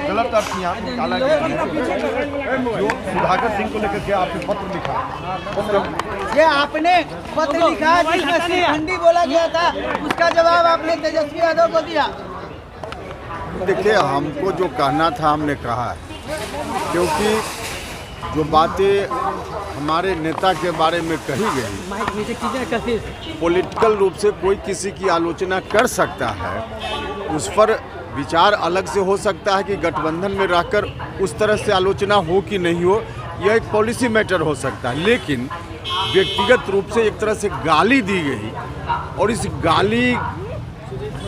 गलत अर्थ यहाँ निकाला गया है। जो सुधाकर सिंह को लेकर के आपने पत्र लिखा, ये आपने पत्र लिखा जिसमें शिखंडी बोला गया था, उसका जवाब आपने तेजस्वी यादव को दिया। देखिए, हमको जो कहना था हमने कहा है, क्योंकि जो बातें हमारे नेता के बारे में कही गई, पॉलिटिकल रूप से कोई किसी की आलोचना कर सकता है, उस पर विचार अलग से हो सकता है कि गठबंधन में रहकर उस तरह से आलोचना हो कि नहीं हो, यह एक पॉलिसी मैटर हो सकता है। लेकिन व्यक्तिगत रूप से एक तरह से गाली दी गई, और इस गाली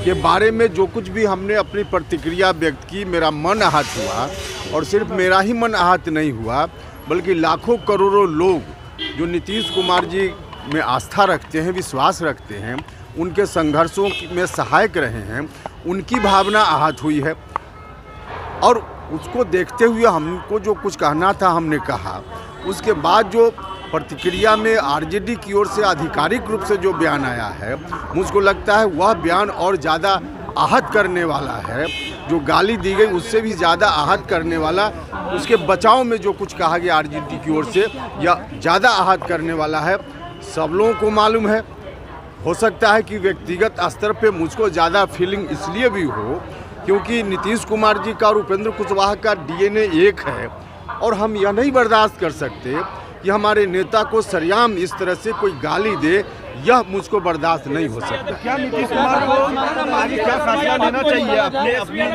के बारे में जो कुछ भी हमने अपनी प्रतिक्रिया व्यक्त की, मेरा मन आहत हुआ। और सिर्फ मेरा ही मन आहत नहीं हुआ, बल्कि लाखों करोड़ों लोग जो नीतीश कुमार जी में आस्था रखते हैं, विश्वास रखते हैं, उनके संघर्षों में सहायक रहे हैं, उनकी भावना आहत हुई है। और उसको देखते हुए हमको जो कुछ कहना था हमने कहा। उसके बाद जो प्रतिक्रिया में आरजेडी की ओर से आधिकारिक रूप से जो बयान आया है, मुझको लगता है वह बयान और ज़्यादा आहत करने वाला है। जो गाली दी गई उससे भी ज़्यादा आहत करने वाला, उसके बचाव में जो कुछ कहा गया आरजेडी की ओर से, यह ज़्यादा आहत करने वाला है। सब लोगों को मालूम है, हो सकता है कि व्यक्तिगत स्तर पे मुझको ज़्यादा फीलिंग इसलिए भी हो क्योंकि नीतीश कुमार जी का और उपेंद्र कुशवाहा का डीएनए एक है, और हम यह नहीं बर्दाश्त कर सकते कि हमारे नेता को सरेआम इस तरह से कोई गाली दे, यह मुझको बर्दाश्त नहीं हो सकता। क्या नीतीश कुमार को आगे क्या फैसला लेना चाहिए अपने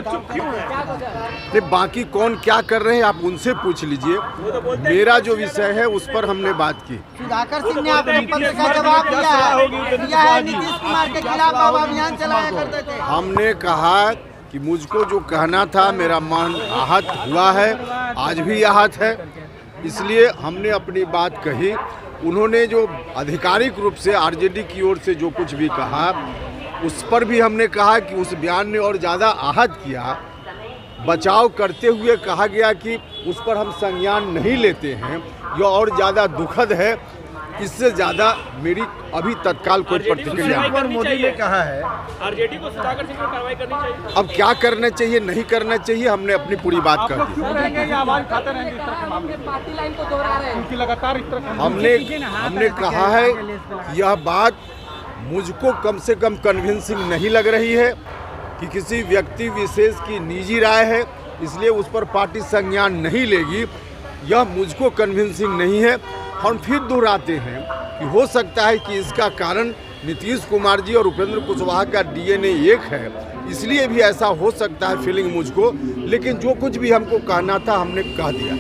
बाकी कौन क्या कर रहे हैं आप उनसे पूछ लीजिए। मेरा जो विषय है उस पर हमने बात की। सुधाकर सिंह ने अपने पत्र का जवाब दिया है, नीतीश कुमार के खिलाफ आप अभियान चलाया करते थे। हमने कहा कि मुझको जो कहना था, मेरा मन आहत हुआ है, आज भी आहत है, इसलिए हमने अपनी बात कही। उन्होंने जो आधिकारिक रूप से आरजेडी की ओर से जो कुछ भी कहा, उस पर भी हमने कहा कि उस बयान ने और ज़्यादा आहत किया। बचाव करते हुए कहा गया कि उस पर हम संज्ञान नहीं लेते हैं, यह और ज़्यादा दुखद है। इससे ज़्यादा मेरी अभी तत्काल कोई प्रतिक्रिया नहीं। मोदी ने कहा है आरजेडी को सुधाकर सिंह पर कार्रवाई करनी चाहिए। अब क्या करना चाहिए नहीं करना चाहिए, हमने अपनी पूरी बात कर दी। हमने कहा है कि यह बात मुझको कम से कम कन्विंसिंग नहीं लग रही है कि किसी व्यक्ति विशेष की निजी राय है, इसलिए उस पर पार्टी संज्ञान नहीं लेगी। यह मुझको कन्विंसिंग नहीं है। हम फिर दोहराते हैं कि हो सकता है कि इसका कारण नीतीश कुमार जी और उपेंद्र कुशवाहा का डीएनए एक है, इसलिए भी ऐसा हो सकता है फीलिंग मुझको। लेकिन जो कुछ भी हमको कहना था हमने कह दिया।